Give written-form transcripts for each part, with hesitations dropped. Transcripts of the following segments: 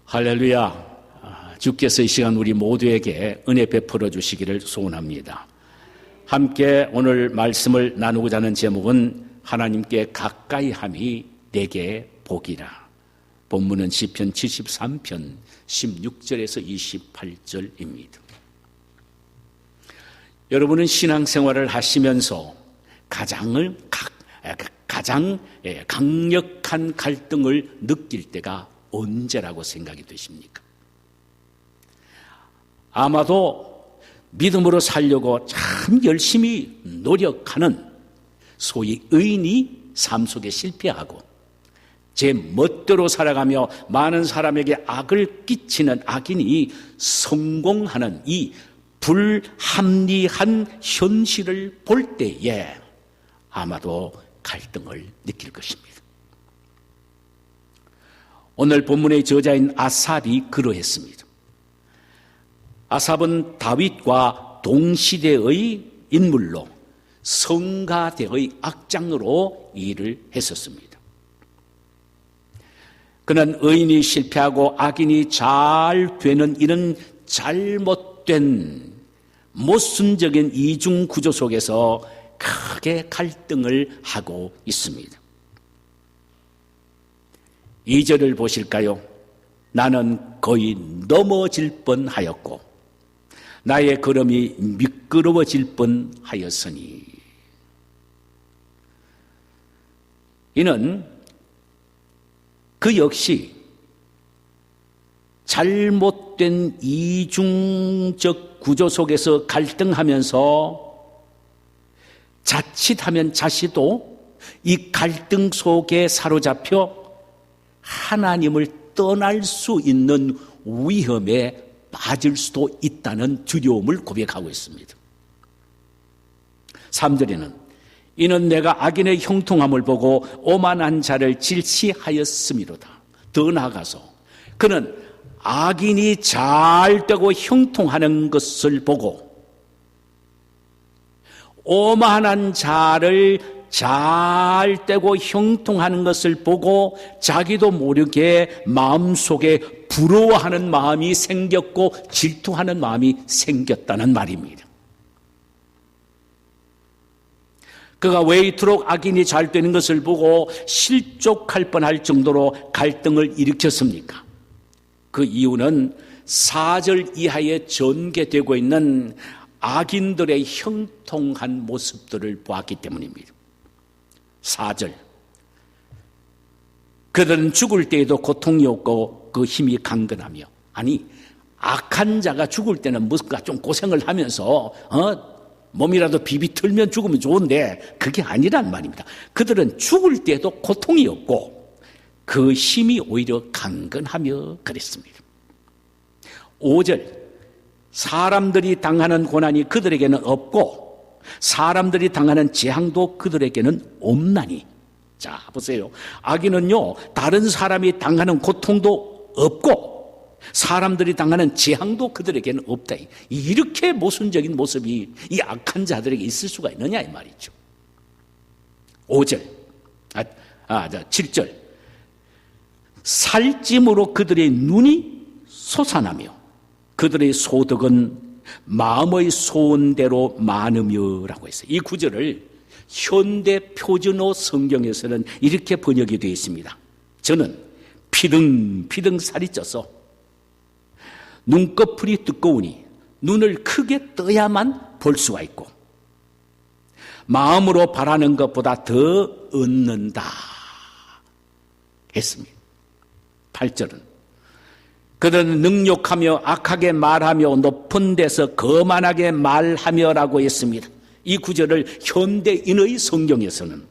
할렐루야. 주께서 이 시간 우리 모두에게 은혜 베풀어 주시기를 소원합니다. 함께 오늘 말씀을 나누고자 하는 제목은 하나님께 가까이함이 내게 복이라. 본문은 시편 73편 16절에서 28절입니다. 여러분은 신앙생활을 하시면서 가장 강력한 갈등을 느낄 때가 언제라고 생각이 되십니까? 아마도 믿음으로 살려고 참 열심히 노력하는 소위 의인이 삶 속에 실패하고 제 멋대로 살아가며 많은 사람에게 악을 끼치는 악인이 성공하는 이 불합리한 현실을 볼 때에 아마도 갈등을 느낄 것입니다. 오늘 본문의 저자인 아삽이 그러했습니다. 아삽은 다윗과 동시대의 인물로 성가대의 악장으로 일을 했었습니다. 그는 의인이 실패하고 악인이 잘 되는 이런 잘못된 모순적인 이중 구조 속에서 크게 갈등을 하고 있습니다. 2절을 보실까요? 나는 거의 넘어질 뻔하였고 나의 걸음이 미끄러워질 뻔하였으니. 이는 그 역시 잘못된 이중적 구조 속에서 갈등하면서 자칫하면 자신도 이 갈등 속에 사로잡혀 하나님을 떠날 수 있는 위험에 빠질 수도 있다는 두려움을 고백하고 있습니다. 3절에는 이는 내가 악인의 형통함을 보고 오만한 자를 질시하였음이로다. 더 나아가서 그는 악인이 잘되고 형통하는 것을 보고 오만한 자를 잘되고 형통하는 것을 보고 자기도 모르게 마음속에 부러워하는 마음이 생겼고 질투하는 마음이 생겼다는 말입니다. 그가 왜 이토록 악인이 잘 되는 것을 보고 실족할 뻔할 정도로 갈등을 일으켰습니까? 그 이유는 4절 이하에 전개되고 있는 악인들의 형통한 모습들을 보았기 때문입니다. 4절 그들은 죽을 때에도 고통이 없고 그 힘이 강건하며. 아니, 악한 자가 죽을 때는 뭔가 좀 고생을 하면서 몸이라도 비비 틀면 죽으면 좋은데 그게 아니란 말입니다. 그들은 죽을 때도 고통이 없고 그 힘이 오히려 강건하며 그랬습니다. 5절 사람들이 당하는 고난이 그들에게는 없고 사람들이 당하는 재앙도 그들에게는 없나니. 자, 보세요. 악인은요, 다른 사람이 당하는 고통도 없고 사람들이 당하는 재앙도 그들에게는 없다. 이렇게 모순적인 모습이 이 악한 자들에게 있을 수가 있느냐 이 말이죠. 5절 7절 살찜으로 그들의 눈이 솟아나며 그들의 소득은 마음의 소원대로 많으며라고 했어요. 이 구절을 현대 표준어 성경에서는 이렇게 번역이 되어 있습니다. 저는 피등피등 살이 쪄서 눈꺼풀이 두꺼우니 눈을 크게 떠야만 볼 수가 있고 마음으로 바라는 것보다 더 얻는다 했습니다. 8절은 그들은 능욕하며 악하게 말하며 높은 데서 거만하게 말하며라고 했습니다. 이 구절을 현대인의 성경에서는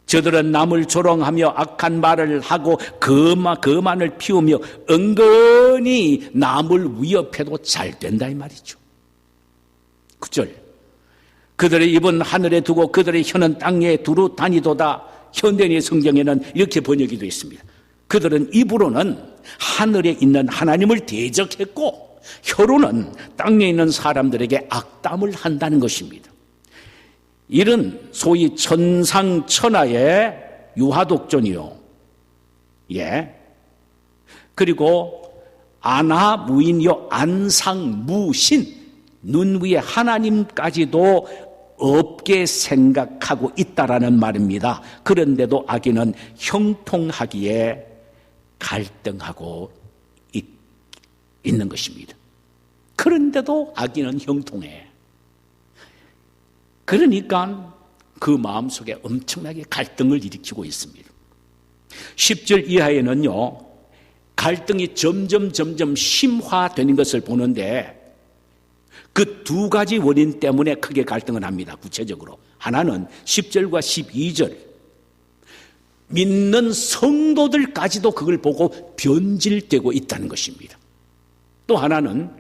저들은 남을 조롱하며 악한 말을 하고 거만을 피우며 은근히 남을 위협해도 잘 된다 이 말이죠. 9절 그들의 입은 하늘에 두고 그들의 혀는 땅에 두루 다니도다. 현대인의 성경에는 이렇게 번역이 되어 있습니다. 그들은 입으로는 하늘에 있는 하나님을 대적했고 혀로는 땅에 있는 사람들에게 악담을 한다는 것입니다. 이런 소위 천상천하의 유화독존이요. 그리고 아나무인요 안상무신, 눈 위에 하나님까지도 없게 생각하고 있다라는 말입니다. 그런데도 악인은 형통하기에 갈등하고 있는 것입니다. 그런데도 악인은 형통해. 그러니까 그 마음속에 엄청나게 갈등을 일으키고 있습니다. 10절 이하에는요, 갈등이 점점 심화되는 것을 보는데 그 두 가지 원인 때문에 크게 갈등을 합니다. 구체적으로 하나는 10절과 12절, 믿는 성도들까지도 그걸 보고 변질되고 있다는 것입니다. 또 하나는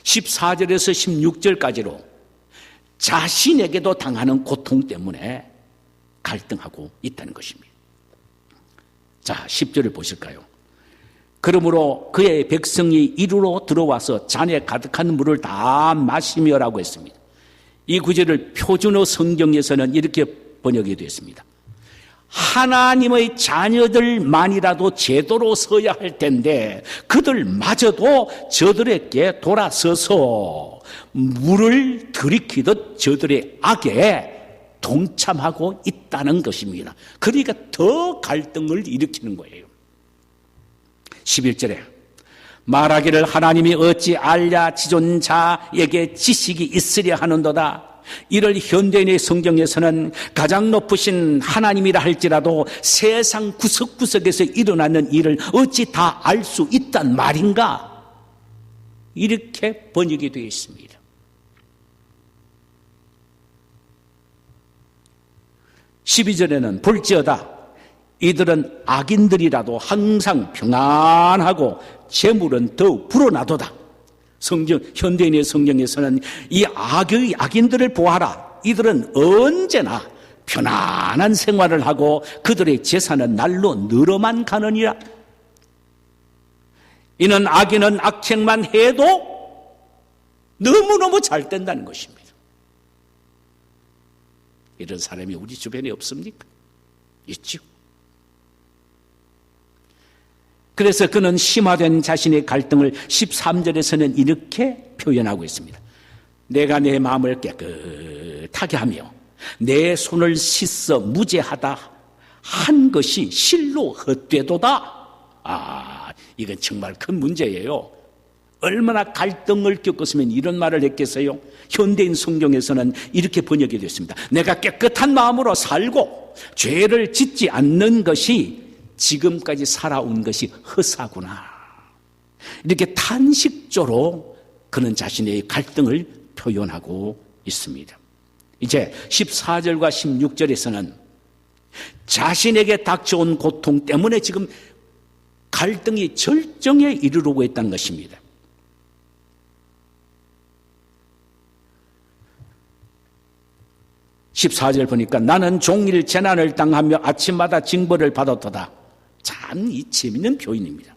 14절에서 16절까지로 자신에게도 당하는 고통 때문에 갈등하고 있다는 것입니다. 자, 10절을 보실까요? 그러므로 그의 백성이 이리로 들어와서 잔에 가득한 물을 다 마시며라고 했습니다. 이 구절을 표준어 성경에서는 이렇게 번역이 되어 있습니다. 하나님의 자녀들만이라도 제대로 서야 할 텐데 그들마저도 저들에게 돌아서서 물을 들이키듯 저들의 악에 동참하고 있다는 것입니다. 그러니까 더 갈등을 일으키는 거예요. 11절에 말하기를 하나님이 어찌 알랴 지존자에게 지식이 있으려 하는도다. 이를 현대인의 성경에서는 가장 높으신 하나님이라 할지라도 세상 구석구석에서 일어나는 일을 어찌 다 알 수 있단 말인가? 이렇게 번역이 되어 있습니다. 12절에는 볼지어다 이들은 악인들이라도 항상 평안하고 재물은 더욱 불어나도다. 현대인의 성경에서는 이 악인들을 보아라. 이들은 언제나 편안한 생활을 하고 그들의 재산은 날로 늘어만 가느니라. 이는 악인은 악행만 해도 너무너무 잘 된다는 것입니다. 이런 사람이 우리 주변에 없습니까? 있죠. 그래서 그는 심화된 자신의 갈등을 13절에서는 이렇게 표현하고 있습니다. 내가 내 마음을 깨끗하게 하며 내 손을 씻어 무죄하다 한 것이 실로 헛되도다. 이건 정말 큰 문제예요. 얼마나 갈등을 겪었으면 이런 말을 했겠어요? 현대인 성경에서는 이렇게 번역이 됐습니다. 내가 깨끗한 마음으로 살고 죄를 짓지 않는 것이 지금까지 살아온 것이 허사구나. 이렇게 탄식조로 그는 자신의 갈등을 표현하고 있습니다. 이제 14절과 16절에서는 자신에게 닥쳐온 고통 때문에 지금 갈등이 절정에 이르르고 있다는 것입니다. 14절 보니까 나는 종일 재난을 당하며 아침마다 징벌을 받았도다. 참 이 재미있는 표현입니다.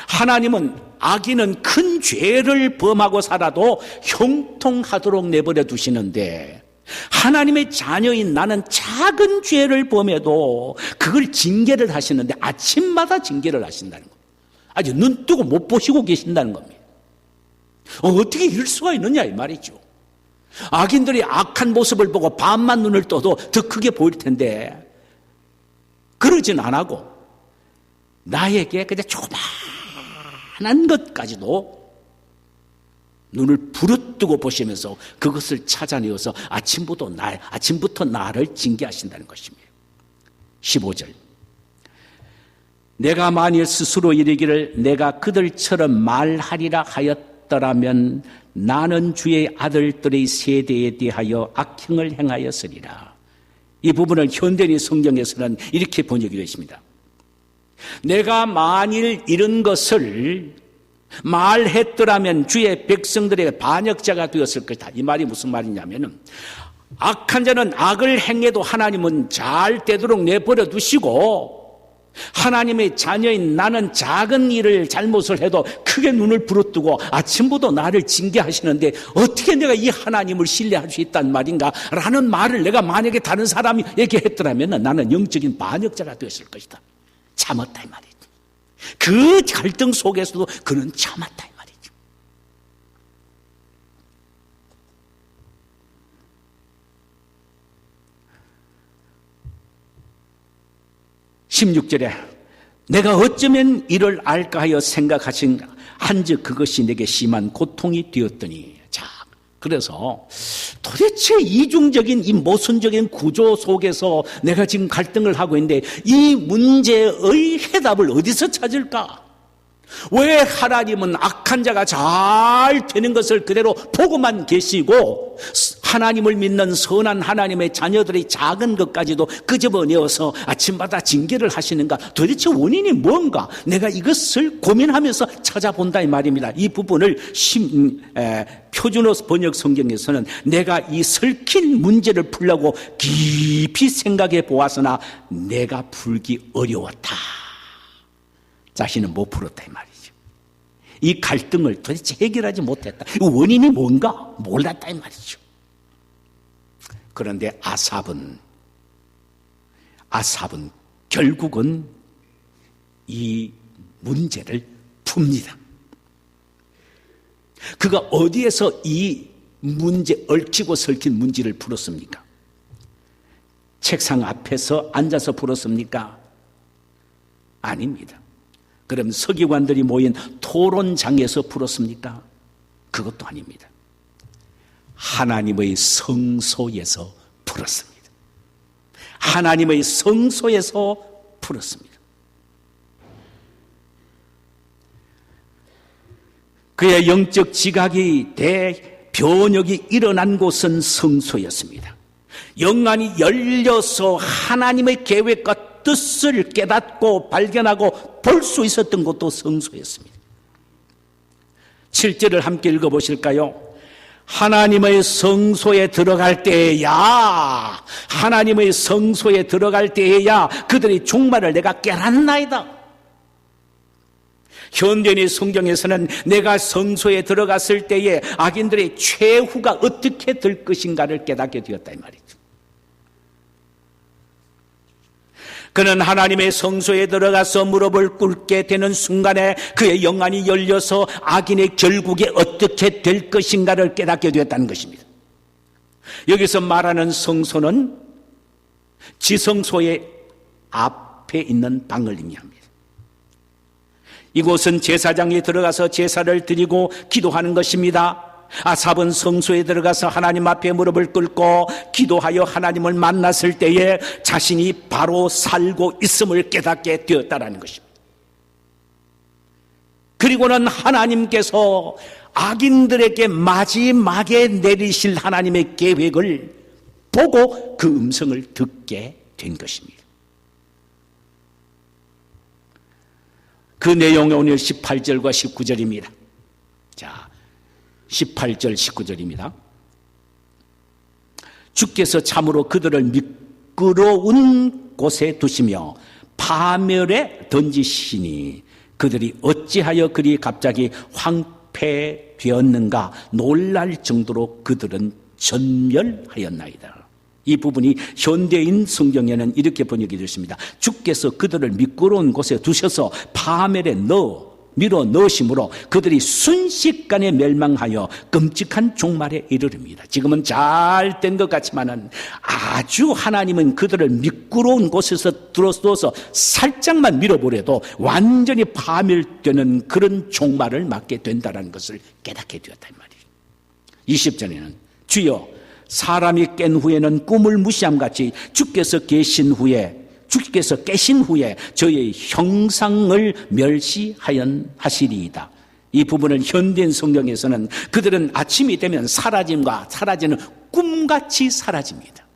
하나님은 악인은 큰 죄를 범하고 살아도 형통하도록 내버려 두시는데 하나님의 자녀인 나는 작은 죄를 범해도 그걸 징계를 하시는데 아침마다 징계를 하신다는 겁니다. 아주 눈 뜨고 못 보시고 계신다는 겁니다. 어떻게 이럴 수가 있느냐 이 말이죠. 악인들이 악한 모습을 보고 밤만 눈을 떠도 더 크게 보일 텐데 그러진 안 하고 나에게 그냥 조그마한 것까지도 눈을 부릅뜨고 보시면서 그것을 찾아내어서 아침부터 나를 징계하신다는 것입니다. 15절 내가 만일 스스로 이르기를 내가 그들처럼 말하리라 하였더라면 나는 주의 아들들의 세대에 대하여 악행을 행하였으리라. 이 부분을 현대인 성경에서는 이렇게 번역이 되어 있습니다. 내가 만일 이런 것을 말했더라면 주의 백성들의 반역자가 되었을 것이다. 이 말이 무슨 말이냐면은 악한 자는 악을 행해도 하나님은 잘 되도록 내버려 두시고 하나님의 자녀인 나는 작은 일을 잘못을 해도 크게 눈을 부릅뜨고 아침부터 나를 징계하시는데 어떻게 내가 이 하나님을 신뢰할 수 있단 말인가 라는 말을 내가 만약에 다른 사람에게 했더라면 나는 영적인 반역자가 되었을 것이다. 참았다 이 말이죠. 그 갈등 속에서도 그는 참았다 이 말이죠. 16절에 내가 어쩌면 이를 알까 하여 생각하신 한즉 그것이 내게 심한 고통이 되었더니. 자, 그래서 도대체 이중적인 이 모순적인 구조 속에서 내가 지금 갈등을 하고 있는데 이 문제의 해답을 어디서 찾을까? 왜 하나님은 악한 자가 잘 되는 것을 그대로 보고만 계시고 하나님을 믿는 선한 하나님의 자녀들의 작은 것까지도 끄집어내어서 아침마다 징계를 하시는가? 도대체 원인이 뭔가? 내가 이것을 고민하면서 찾아본다 이 말입니다. 이 부분을 표준어 번역 성경에서는 내가 이 설킨 문제를 풀려고 깊이 생각해 보았으나 내가 풀기 어려웠다. 자신은 못 풀었다 이 말이죠. 이 갈등을 도대체 해결하지 못했다. 원인이 뭔가 몰랐다 이 말이죠. 그런데 아삽은 결국은 이 문제를 풉니다. 그가 어디에서 이 문제, 얽히고 설킨 문제를 풀었습니까? 책상 앞에서 앉아서 풀었습니까? 아닙니다. 그럼 서기관들이 모인 토론장에서 풀었습니까? 그것도 아닙니다. 하나님의 성소에서 풀었습니다. 하나님의 성소에서 풀었습니다. 그의 영적 지각이 대변혁이 일어난 곳은 성소였습니다. 영안이 열려서 하나님의 계획과 뜻을 깨닫고 발견하고 볼 수 있었던 곳도 성소였습니다. 7절을 함께 읽어보실까요? 하나님의 성소에 들어갈 때에야 그들의 종말을 내가 깨닫나이다. 현대인의 성경에서는 내가 성소에 들어갔을 때에 악인들의 최후가 어떻게 될 것인가를 깨닫게 되었다 이 말이죠. 그는 하나님의 성소에 들어가서 무릎을 꿇게 되는 순간에 그의 영안이 열려서 악인의 결국이 어떻게 될 것인가를 깨닫게 되었다는 것입니다. 여기서 말하는 성소는 지성소의 앞에 있는 방을 의미합니다. 이곳은 제사장이 들어가서 제사를 드리고 기도하는 것입니다. 아삽은 성소에 들어가서 하나님 앞에 무릎을 꿇고 기도하여 하나님을 만났을 때에 자신이 바로 살고 있음을 깨닫게 되었다는 것입니다. 그리고는 하나님께서 악인들에게 마지막에 내리실 하나님의 계획을 보고 그 음성을 듣게 된 것입니다. 그 내용이 오늘 18절과 19절입니다. 자, 18절 19절입니다. 주께서 참으로 그들을 미끄러운 곳에 두시며 파멸에 던지시니 그들이 어찌하여 그리 갑자기 황폐되었는가 놀랄 정도로 그들은 전멸하였나이다. 이 부분이 현대인 성경에는 이렇게 번역이 되었습니다. 주께서 그들을 미끄러운 곳에 두셔서 파멸에 밀어 넣으심으로 그들이 순식간에 멸망하여 끔찍한 종말에 이르릅니다. 지금은 잘 된 것 같지만은 아주 하나님은 그들을 미끄러운 곳에서 들어서 살짝만 밀어버려도 완전히 파멸되는 그런 종말을 맞게 된다는 것을 깨닫게 되었다 이 말이에요. 20절에는 주여 사람이 깬 후에는 꿈을 무시함같이 주께서 깨신 후에 저의 형상을 멸시하시리이다. 이 부분을 현대인 성경에서는 그들은 아침이 되면 사라지는 꿈같이 사라집니다.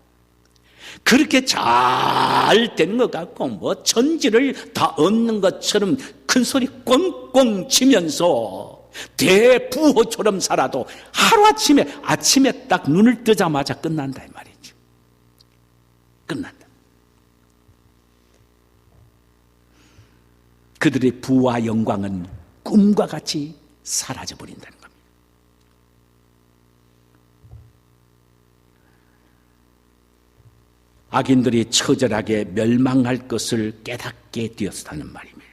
그렇게 잘 되는 것 같고 천지를 다 얻는 것처럼 큰 소리 꽁꽁 치면서 대부호처럼 살아도 아침에 딱 눈을 뜨자마자 끝난다 이 말이죠. 끝난다. 그들의 부와 영광은 꿈과 같이 사라져버린다는 겁니다. 악인들이 처절하게 멸망할 것을 깨닫게 되었다는 말입니다.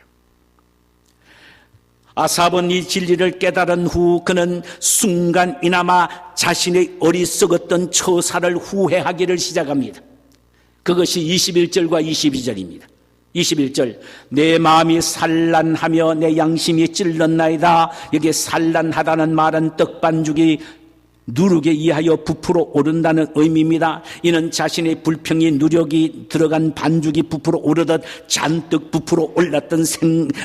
아삽은 이 진리를 깨달은 후 그는 순간이나마 자신의 어리석었던 처사를 후회하기를 시작합니다. 그것이 21절과 22절입니다. 21절, 내 마음이 산란하며 내 양심이 찔렀나이다. 여기에 산란하다는 말은 떡반죽이 누룩에 의하여 부풀어 오른다는 의미입니다. 이는 자신의 불평이 누력이 들어간 반죽이 부풀어 오르듯 잔뜩 부풀어 올랐던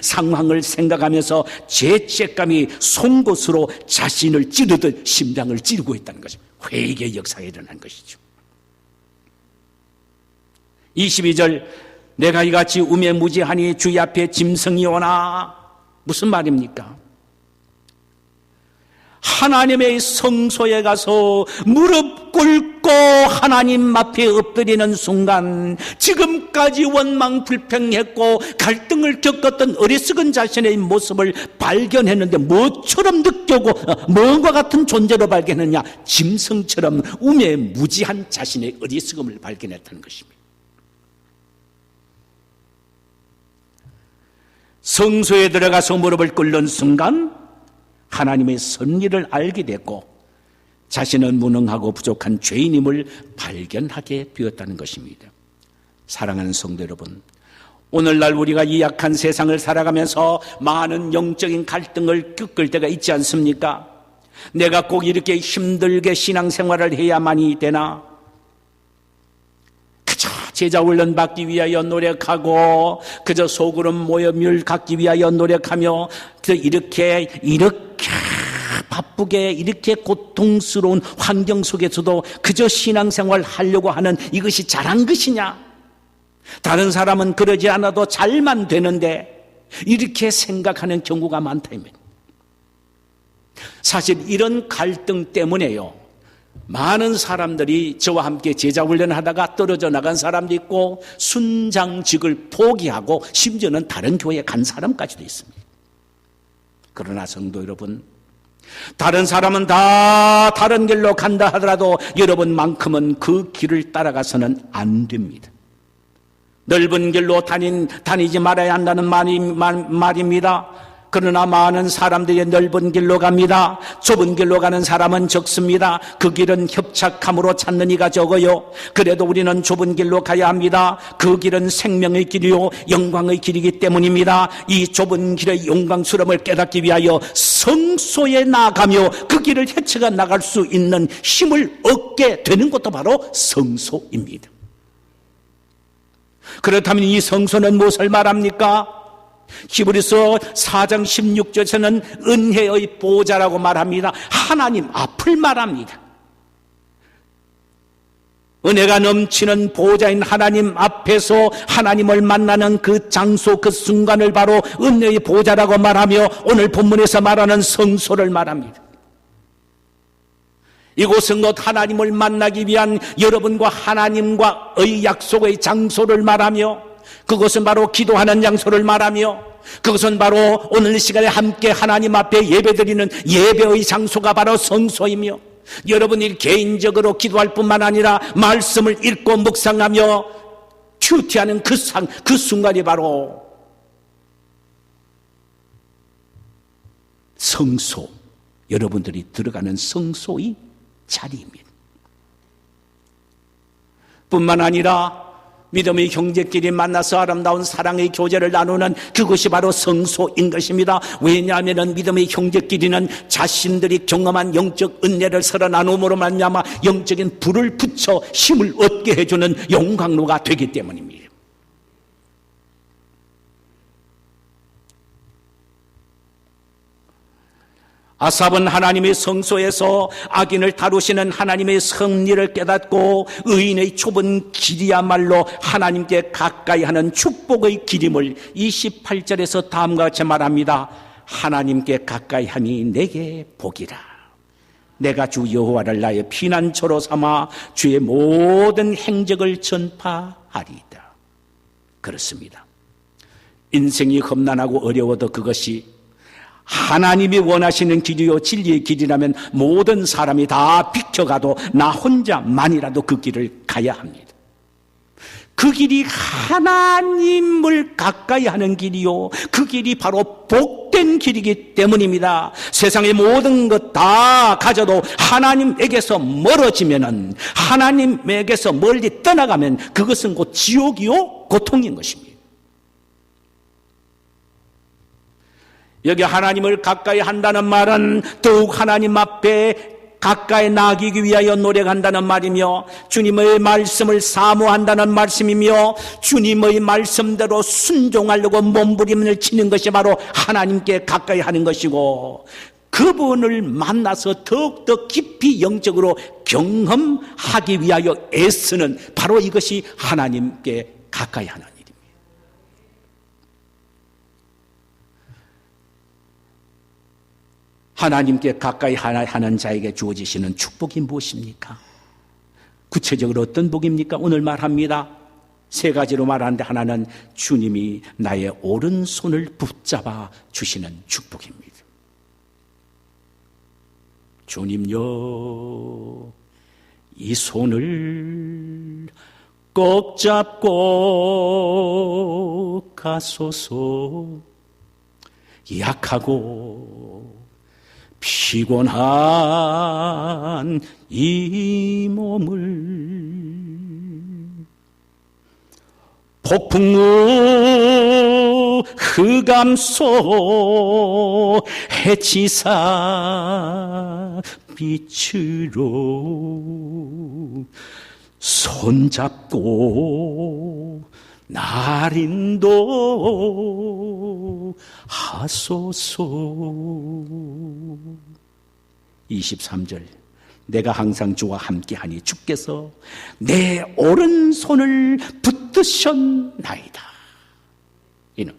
상황을 생각하면서 죄책감이 송곳으로 자신을 찌르듯 심장을 찌르고 있다는 것입니다. 회개의 역사가 일어난 것이죠. 22절, 내가 이같이 우매무지하니 주의 앞에 짐승이 오나. 무슨 말입니까? 하나님의 성소에 가서 무릎 꿇고 하나님 앞에 엎드리는 순간 지금까지 원망 불평했고 갈등을 겪었던 어리석은 자신의 모습을 발견했는데 뭐처럼 느끼고 뭔가 같은 존재로 발견했냐? 짐승처럼 우매무지한 자신의 어리석음을 발견했다는 것입니다. 성소에 들어가서 무릎을 꿇는 순간 하나님의 섭리를 알게 됐고 자신은 무능하고 부족한 죄인임을 발견하게 되었다는 것입니다. 사랑하는 성도 여러분, 오늘날 우리가 이 약한 세상을 살아가면서 많은 영적인 갈등을 겪을 때가 있지 않습니까? 내가 꼭 이렇게 힘들게 신앙생활을 해야만이 되나? 그저 제자훈련 받기 위하여 노력하고 그저 소그룹 모임을 갖기 위하여 노력하며 이렇게 바쁘게 이렇게 고통스러운 환경 속에서도 그저 신앙생활 하려고 하는 이것이 잘한 것이냐? 다른 사람은 그러지 않아도 잘만 되는데 이렇게 생각하는 경우가 많다입니다. 사실 이런 갈등 때문에요, 많은 사람들이 저와 함께 제자훈련을 하다가 떨어져 나간 사람도 있고 순장직을 포기하고 심지어는 다른 교회에 간 사람까지도 있습니다. 그러나 성도 여러분, 다른 사람은 다 다른 길로 간다 하더라도 여러분만큼은 그 길을 따라가서는 안 됩니다. 넓은 길로 다니지 말아야 한다는 말입니다. 그러나 많은 사람들이 넓은 길로 갑니다. 좁은 길로 가는 사람은 적습니다. 그 길은 협착함으로 찾는 이가 적어요. 그래도 우리는 좁은 길로 가야 합니다. 그 길은 생명의 길이요 영광의 길이기 때문입니다. 이 좁은 길의 영광스러움을 깨닫기 위하여 성소에 나가며 그 길을 헤쳐가 나갈 수 있는 힘을 얻게 되는 것도 바로 성소입니다. 그렇다면 이 성소는 무엇을 말합니까? 히브리서 4장 16절에서는 은혜의 보좌라고 말합니다. 하나님 앞을 말합니다. 은혜가 넘치는 보좌인 하나님 앞에서 하나님을 만나는 그 장소, 그 순간을 바로 은혜의 보좌라고 말하며 오늘 본문에서 말하는 성소를 말합니다. 이곳은 곧 하나님을 만나기 위한 여러분과 하나님과의 약속의 장소를 말하며 그것은 바로 기도하는 장소를 말하며 그것은 바로 오늘 이 시간에 함께 하나님 앞에 예배드리는 예배의 장소가 바로 성소이며 여러분이 개인적으로 기도할 뿐만 아니라 말씀을 읽고 묵상하며 큐티하는 그 순간이 바로 성소, 여러분들이 들어가는 성소의 자리입니다. 뿐만 아니라 믿음의 형제끼리 만나서 아름다운 사랑의 교제를 나누는 그것이 바로 성소인 것입니다. 왜냐하면 믿음의 형제끼리는 자신들이 경험한 영적 은혜를 서로 나눔으로 말미암아 영적인 불을 붙여 힘을 얻게 해주는 용광로가 되기 때문입니다. 아삽은 하나님의 성소에서 악인을 다루시는 하나님의 섭리를 깨닫고 의인의 좁은 길이야말로 하나님께 가까이 하는 축복의 길임을 28절에서 다음과 같이 말합니다. 하나님께 가까이 함이 내게 복이라. 내가 주 여호와를 나의 피난처로 삼아 주의 모든 행적을 전파하리이다. 그렇습니다. 인생이 험난하고 어려워도 그것이 하나님이 원하시는 길이요 진리의 길이라면 모든 사람이 다 비켜가도 나 혼자만이라도 그 길을 가야 합니다. 그 길이 하나님을 가까이 하는 길이요, 그 길이 바로 복된 길이기 때문입니다. 세상의 모든 것 다 가져도 하나님에게서 멀어지면은, 하나님에게서 멀리 떠나가면 그것은 곧 지옥이요 고통인 것입니다. 여기 하나님을 가까이 한다는 말은 더욱 하나님 앞에 가까이 나가기 위하여 노력한다는 말이며, 주님의 말씀을 사모한다는 말씀이며, 주님의 말씀대로 순종하려고 몸부림을 치는 것이 바로 하나님께 가까이 하는 것이고, 그분을 만나서 더욱더 깊이 영적으로 경험하기 위하여 애쓰는, 바로 이것이 하나님께 가까이 하는 일입니다. 하나님께 가까이 하는 자에게 주어지시는 축복이 무엇입니까? 구체적으로 어떤 복입니까? 오늘 말합니다. 세 가지로 말하는데, 하나는 주님이 나의 오른손을 붙잡아 주시는 축복입니다. 주님요, 이 손을 꼭 잡고 가소서. 약하고 피곤한 이 몸을 폭풍우 흑암소 해치사 빛으로 손잡고 날 인도하소서. 23절, 내가 항상 주와 함께하니 주께서 내 오른손을 붙드셨나이다. 이는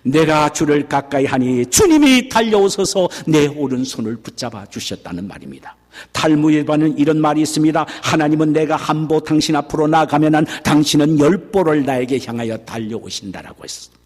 내가 주를 가까이 하니 주님이 달려오셔서 내 오른손을 붙잡아 주셨다는 말입니다. 탈무드에는 이런 말이 있습니다. 하나님은 내가 한 보 당신 앞으로 나가면은 당신은 10보를 나에게 향하여 달려오신다라고 했습니다.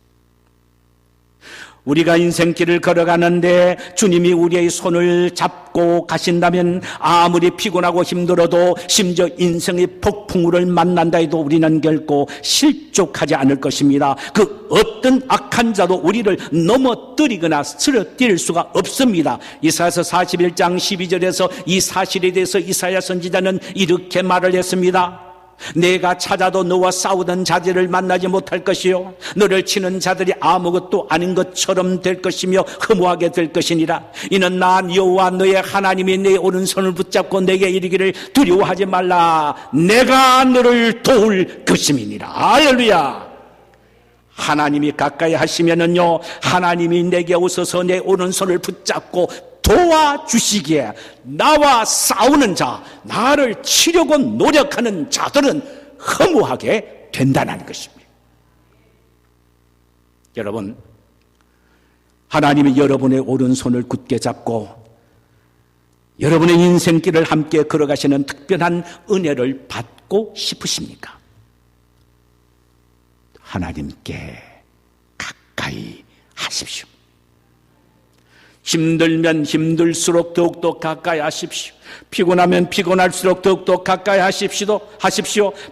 우리가 인생길을 걸어가는데 주님이 우리의 손을 잡고 가신다면 아무리 피곤하고 힘들어도, 심지어 인생의 폭풍우를 만난다 해도 우리는 결코 실족하지 않을 것입니다. 그 어떤 악한 자도 우리를 넘어뜨리거나 쓰러뜨릴 수가 없습니다. 이사야서 41장 12절에서 이 사실에 대해서 이사야 선지자는 이렇게 말을 했습니다. 내가 찾아도 너와 싸우던 자들을 만나지 못할 것이요, 너를 치는 자들이 아무것도 아닌 것처럼 될 것이며 허무하게 될 것이니라. 이는 나 여호와 너의 하나님이 내 오른손을 붙잡고 내게 이르기를 두려워하지 말라, 내가 너를 도울 것임이니라. 할렐루야. 하나님이 가까이 하시면은요, 하나님이 내게 오셔서 내 오른손을 붙잡고 도와주시기에 나와 싸우는 자, 나를 치려고 노력하는 자들은 허무하게 된다는 것입니다. 여러분, 하나님이 여러분의 오른손을 굳게 잡고 여러분의 인생길을 함께 걸어가시는 특별한 은혜를 받고 싶으십니까? 하나님께 가까이 하십시오. 힘들면 힘들수록 더욱더 가까이 하십시오. 피곤하면 피곤할수록 더욱더 가까이 하십시오.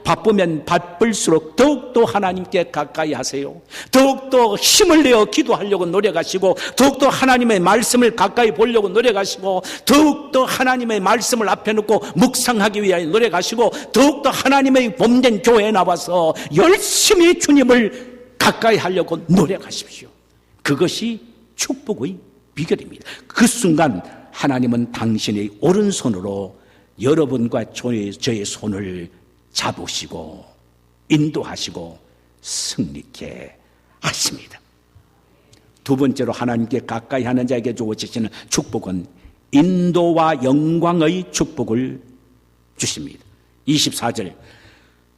바쁘면 바쁠수록 더욱더 하나님께 가까이 하세요. 더욱더 힘을 내어 기도하려고 노력하시고, 더욱더 하나님의 말씀을 가까이 보려고 노력하시고, 더욱더 하나님의 말씀을 앞에 놓고 묵상하기 위하여 노력하시고, 더욱더 하나님의 몸된 교회에 나와서 열심히 주님을 가까이 하려고 노력하십시오. 그것이 축복의 비결입니다. 그 순간 하나님은 당신의 오른손으로 여러분과 저의 손을 잡으시고 인도하시고 승리케 하십니다. 두 번째로 하나님께 가까이 하는 자에게 주어지시는 축복은 인도와 영광의 축복을 주십니다. 24절,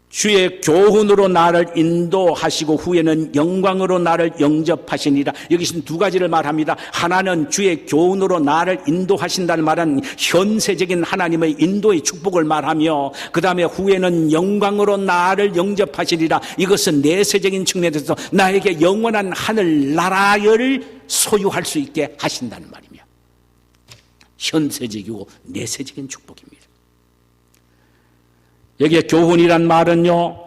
주의 교훈으로 나를 인도하시고 후에는 영광으로 나를 영접하시니라. 여기서는 두 가지를 말합니다. 하나는 주의 교훈으로 나를 인도하신다는 말은 현세적인 하나님의 인도의 축복을 말하며, 그 다음에 후에는 영광으로 나를 영접하시리라. 이것은 내세적인 측면에서 나에게 영원한 하늘나라를 소유할 수 있게 하신다는 말이며, 현세적이고 내세적인 축복입니다. 여기에 교훈이란 말은요,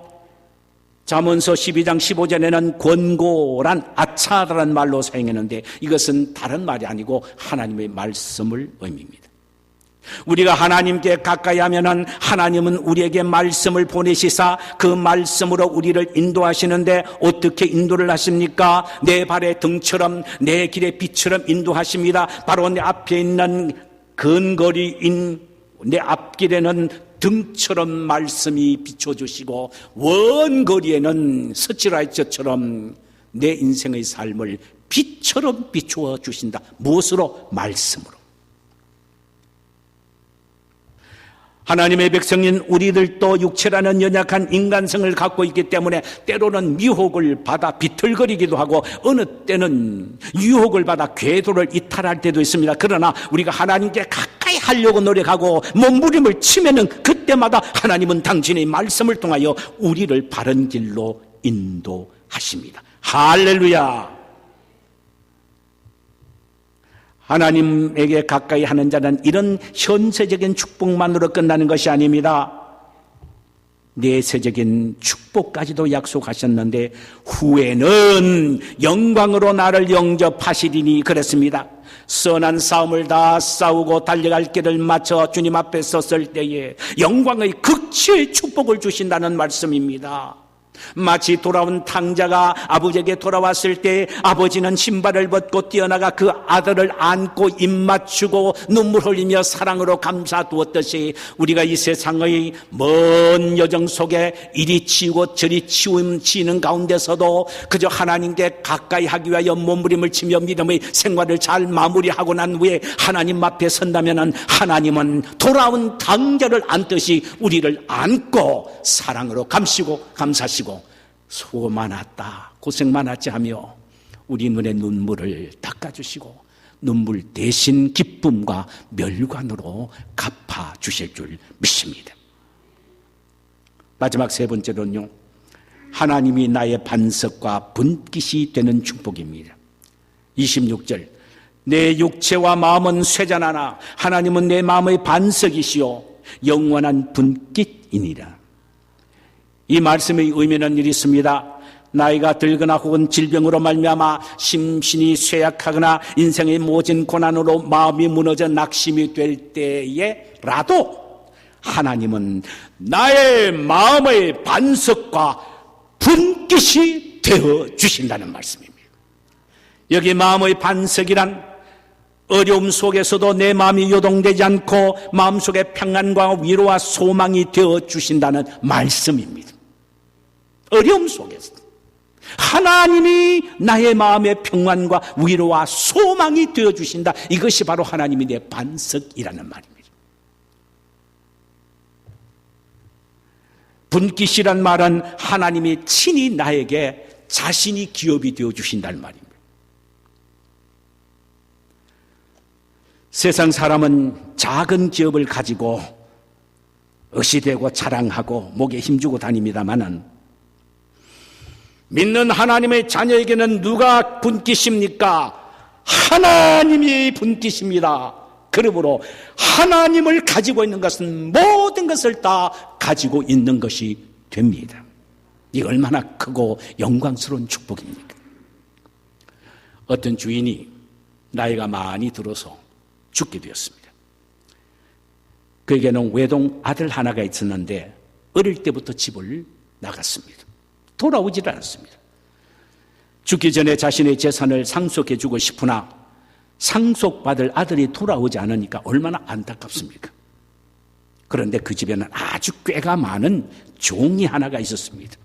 잠언서 12장 15절에는 권고란 아차라는 말로 사용했는데 이것은 다른 말이 아니고 하나님의 말씀을 의미합니다. 우리가 하나님께 가까이 하면은 하나님은 우리에게 말씀을 보내시사 그 말씀으로 우리를 인도하시는데 어떻게 인도를 하십니까? 내 발의 등처럼 내 길의 빛처럼 인도하십니다. 바로 내 앞에 있는 근거리인 내 앞길에는 등처럼 말씀이 비춰주시고 원거리에는 서치라이트처럼 내 인생의 삶을 빛처럼 비추어 주신다. 무엇으로? 말씀으로. 하나님의 백성인 우리들도 육체라는 연약한 인간성을 갖고 있기 때문에 때로는 미혹을 받아 비틀거리기도 하고 어느 때는 유혹을 받아 궤도를 이탈할 때도 있습니다. 그러나 우리가 하나님께 가까이 하려고 노력하고 몸부림을 치면은 그때마다 하나님은 당신의 말씀을 통하여 우리를 바른 길로 인도하십니다. 할렐루야! 하나님에게 가까이 하는 자는 이런 현세적인 축복만으로 끝나는 것이 아닙니다. 내세적인 축복까지도 약속하셨는데 후에는 영광으로 나를 영접하시리니 그랬습니다. 선한 싸움을 다 싸우고 달려갈 길을 마쳐 주님 앞에 섰을 때에 영광의 극치의 축복을 주신다는 말씀입니다. 마치 돌아온 탕자가 아버지에게 돌아왔을 때 아버지는 신발을 벗고 뛰어나가 그 아들을 안고 입 맞추고 눈물 흘리며 사랑으로 감사두었듯이 우리가 이 세상의 먼 여정 속에 이리 치우고 저리 치우는 가운데서도 그저 하나님께 가까이 하기 위하여 몸부림을 치며 믿음의 생활을 잘 마무리하고 난 후에 하나님 앞에 선다면 하나님은 돌아온 탕자를 안듯이 우리를 안고 사랑으로 감시고 감사시고 수고 많았다, 고생 많았지 하며 우리 눈의 눈물을 닦아주시고 눈물 대신 기쁨과 멸관으로 갚아주실 줄 믿습니다. 마지막 세 번째로는요, 하나님이 나의 반석과 분깃이 되는 축복입니다. 26절, 내 육체와 마음은 쇠잔하나 하나님은 내 마음의 반석이시요 영원한 분깃이니라. 이 말씀의 의미는 이리 있습니다. 나이가 들거나 혹은 질병으로 말미암아 심신이 쇠약하거나 인생의 모진 고난으로 마음이 무너져 낙심이 될 때에라도 하나님은 나의 마음의 반석과 분깃이 되어 주신다는 말씀입니다. 여기 마음의 반석이란 어려움 속에서도 내 마음이 요동되지 않고 마음속에 평안과 위로와 소망이 되어 주신다는 말씀입니다. 어려움 속에서 하나님이 나의 마음의 평안과 위로와 소망이 되어 주신다. 이것이 바로 하나님이 내 반석이라는 말입니다. 분깃이란 말은 하나님이 친히 나에게 자신이 기업이 되어 주신다는 말입니다. 세상 사람은 작은 기업을 가지고 의시되고 자랑하고 목에 힘주고 다닙니다마는 믿는 하나님의 자녀에게는 누가 분깃입니까? 하나님이 분깃입니다. 그러므로 하나님을 가지고 있는 것은 모든 것을 다 가지고 있는 것이 됩니다. 이 얼마나 크고 영광스러운 축복입니까? 어떤 주인이 나이가 많이 들어서 죽게 되었습니다. 그에게는 외동 아들 하나가 있었는데 어릴 때부터 집을 나갔습니다. 돌아오질 않았습니다. 죽기 전에 자신의 재산을 상속해 주고 싶으나 상속받을 아들이 돌아오지 않으니까 얼마나 안타깝습니까? 그런데 그 집에는 아주 꾀가 많은 종이 하나가 있었습니다.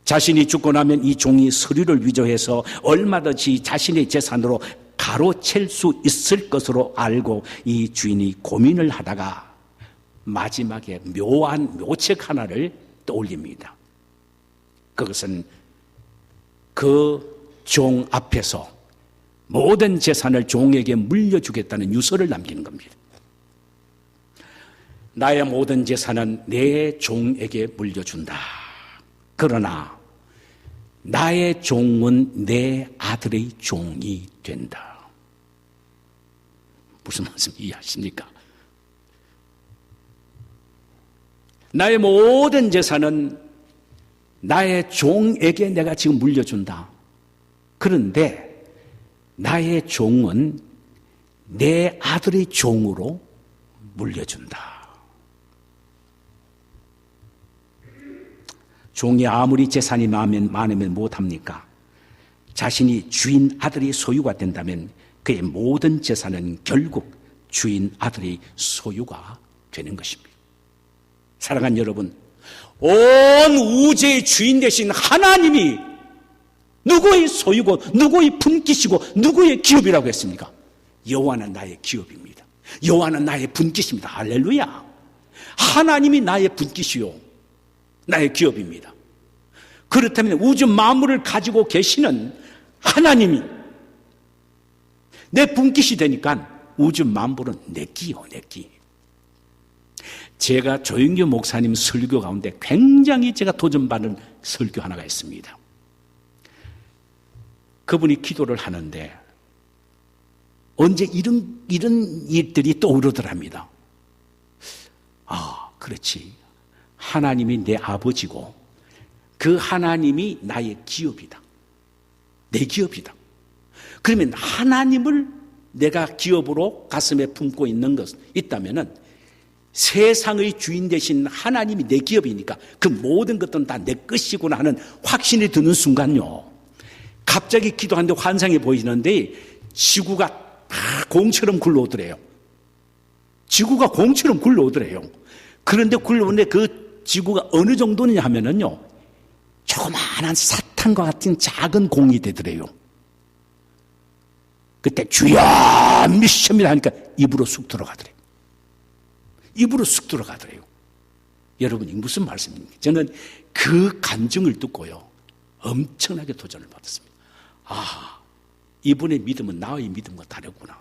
자신이 죽고 나면 이 종이 서류를 위조해서 얼마든지 자신의 재산으로 가로챌 수 있을 것으로 알고 이 주인이 고민을 하다가 마지막에 묘한 묘책 하나를 떠올립니다. 그것은 그 종 앞에서 모든 재산을 종에게 물려주겠다는 유서를 남기는 겁니다. 나의 모든 재산은 내 종에게 물려준다. 그러나 나의 종은 내 아들의 종이 된다. 무슨 말씀 이해하십니까? 나의 모든 재산은 나의 종에게 내가 지금 물려준다. 그런데 나의 종은 내 아들의 종으로 물려준다. 종이 아무리 재산이 많으면 못합니까? 자신이 주인 아들의 소유가 된다면 그의 모든 재산은 결국 주인 아들의 소유가 되는 것입니다. 사랑하는 여러분, 온 우주의 주인 되신 하나님이 누구의 소유고 누구의 분깃이고 누구의 기업이라고 했습니까? 여호와는 나의 기업입니다. 여호와는 나의 분깃입니다. 할렐루야. 하나님이 나의 분깃이요 나의 기업입니다. 그렇다면 우주 만물을 가지고 계시는 하나님이 내 분깃이 되니까 우주 만물은 내 끼요, 내 끼. 제가 조영규 목사님 설교 가운데 굉장히 제가 도전받은 설교 하나가 있습니다. 그분이 기도를 하는데 언제 이런 일들이 떠오르더랍니다. 아, 그렇지. 하나님이 내 아버지고 그 하나님이 나의 기업이다. 내 기업이다. 그러면 하나님을 내가 기업으로 가슴에 품고 있는 것 있다면은 세상의 주인 되신 하나님이 내 기업이니까 그 모든 것들은 다 내 것이구나 하는 확신이 드는 순간요. 갑자기 기도하는데 환상이 보이는데 지구가 다 공처럼 굴러오더래요. 지구가 공처럼 굴러오더래요. 그런데 굴러오는데 그 지구가 어느 정도냐 하면은요. 조그마한 사탕과 같은 작은 공이 되더래요. 그때 주여 믿습니다 하니까 입으로 쑥 들어가더래요. 입으로 쑥 들어가더래요. 여러분이 무슨 말씀입니까? 저는 그 간증을 듣고요. 엄청나게 도전을 받았습니다. 아, 이분의 믿음은 나의 믿음과 다르구나.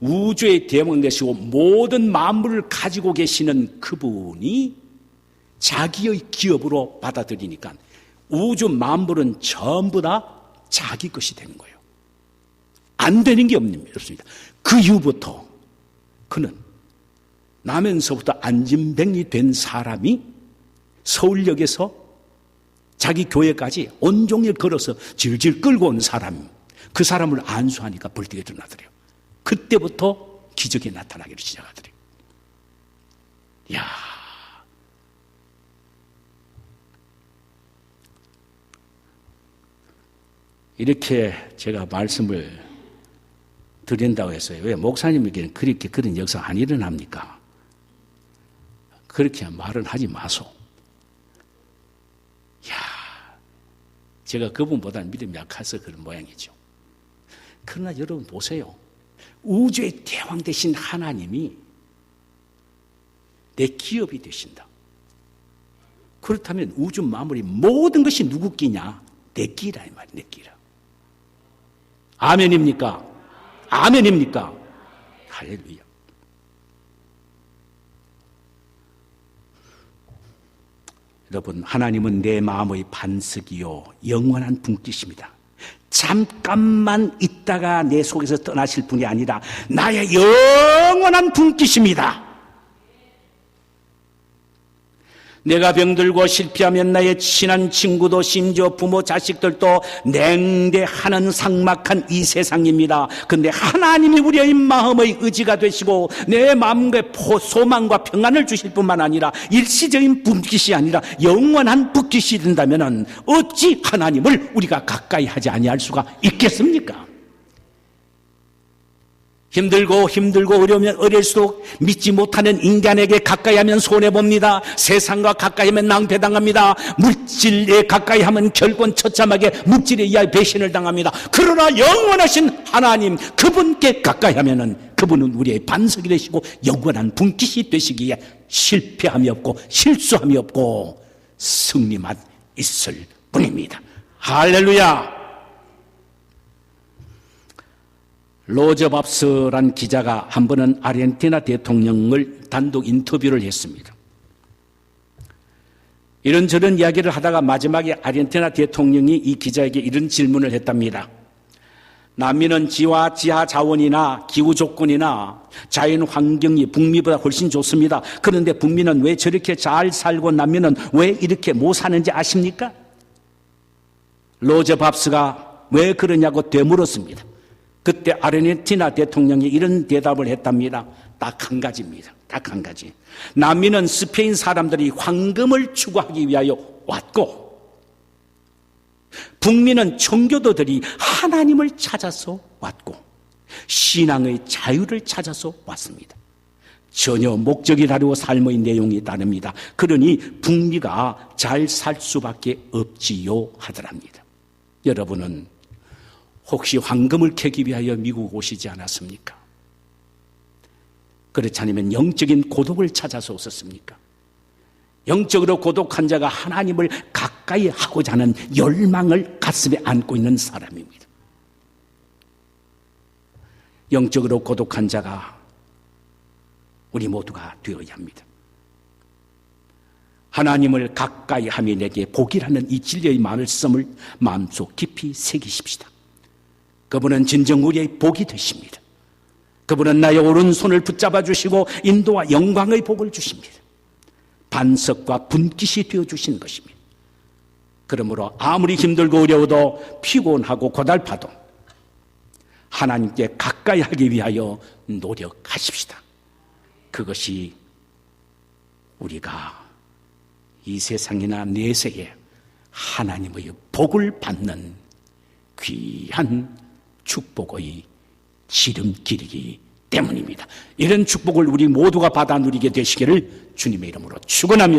우주의 대왕 되시고 모든 만물을 가지고 계시는 그분이 자기의 기업으로 받아들이니까 우주 만물은 전부 다 자기 것이 되는 거예요. 안 되는 게 없습니다. 그 이후부터 그는 나면서부터 안진뱅이 된 사람이 서울역에서 자기 교회까지 온종일 걸어서 질질 끌고 온 사람, 그 사람을 안수하니까 벌떡 일어나더래요. 그때부터 기적이 나타나기를 시작하더래요. 이야, 이렇게 제가 말씀을 드린다고 했어요. 왜 목사님에게는 그렇게 그런 역사 안 일어납니까? 그렇게 말은 하지 마소. 이야, 제가 그분보다는 믿음이 약해서 그런 모양이죠. 그러나 여러분 보세요. 우주의 대왕 되신 하나님이 내 기업이 되신다. 그렇다면 우주 만물이 모든 것이 누구 끼냐? 내 끼라 이 말이야. 내 끼라. 아멘입니까? 아멘입니까? 할렐루야. 여러분, 하나님은 내 마음의 반석이요 영원한 분깃입니다. 잠깐만 있다가 내 속에서 떠나실 분이 아니라 나의 영원한 분깃입니다. 내가 병들고 실패하면 나의 친한 친구도 심지어 부모 자식들도 냉대하는 삭막한 이 세상입니다. 그런데 하나님이 우리의 마음의 의지가 되시고 내 마음의 소망과 평안을 주실 뿐만 아니라 일시적인 분깃이 아니라 영원한 분깃이 된다면 어찌 하나님을 우리가 가까이 하지 아니할 수가 있겠습니까? 힘들고 어려우면 어릴수록 믿지 못하는 인간에게 가까이 하면 손해봅니다. 세상과 가까이 하면 낭패당합니다. 물질에 가까이 하면 결국은 처참하게 물질에 의하여 배신을 당합니다. 그러나 영원하신 하나님 그분께 가까이 하면은 그분은 우리의 반석이 되시고 영원한 분깃이 되시기에 실패함이 없고 실수함이 없고 승리만 있을 뿐입니다. 할렐루야. 로저밥스란 기자가 한 번은 아르헨티나 대통령을 단독 인터뷰를 했습니다. 이런저런 이야기를 하다가 마지막에 아르헨티나 대통령이 이 기자에게 이런 질문을 했답니다. 남미는 지하 자원이나 기후 조건이나 자연 환경이 북미보다 훨씬 좋습니다. 그런데 북미는 왜 저렇게 잘 살고 남미는 왜 이렇게 못 사는지 아십니까? 로저 밥스가 왜 그러냐고 되물었습니다. 그때 아르헨티나 대통령이 이런 대답을 했답니다. 딱 한 가지입니다. 딱 한 가지. 남미는 스페인 사람들이 황금을 추구하기 위하여 왔고, 북미는 청교도들이 하나님을 찾아서 왔고, 신앙의 자유를 찾아서 왔습니다. 전혀 목적이 다르고 삶의 내용이 다릅니다. 그러니 북미가 잘 살 수밖에 없지요 하더랍니다. 여러분은 혹시 황금을 캐기 위하여 미국 오시지 않았습니까? 그렇지 않으면 영적인 고독을 찾아서 오셨습니까? 영적으로 고독한 자가 하나님을 가까이 하고자 하는 열망을 가슴에 안고 있는 사람입니다. 영적으로 고독한 자가 우리 모두가 되어야 합니다. 하나님을 가까이 함이 내게 복이라는 이 진리의 말씀을 마음속 깊이 새기십시다. 그분은 진정 우리의 복이 되십니다. 그분은 나의 오른손을 붙잡아 주시고 인도와 영광의 복을 주십니다. 반석과 분깃이 되어주시는 것입니다. 그러므로 아무리 힘들고 어려워도 피곤하고 고달파도 하나님께 가까이 하기 위하여 노력하십시다. 그것이 우리가 이 세상이나 내세에 하나님의 복을 받는 귀한 축복의 지름길이기 때문입니다. 이런 축복을 우리 모두가 받아 누리게 되시기를 주님의 이름으로 축원합니다.